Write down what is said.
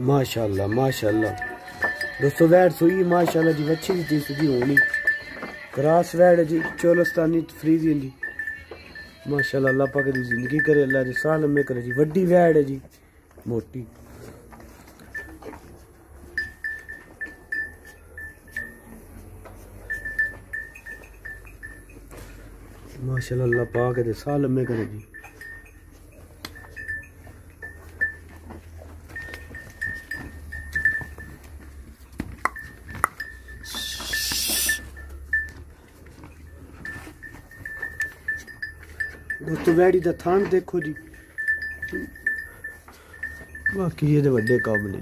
माशाल्लाह माशाल्लाह दोस्तों, वैट सुई माशाल्लाह जी, अच्छी दी सुधी होनी क्रॉस वैट है जी, चोलस्तानी फ्रीजियन जी माशाल्लाह। अल्लाह पाक दी जिंदगी करे, अल्लाह दे साल में करे जी। वड्डी वैट है जी, मोटी माशाल्लाह, अल्लाह पाक दे साल में करे जी। दोस्तों वैड़ी दा थान देखो जी, बाकी ये वड्डे काम ने।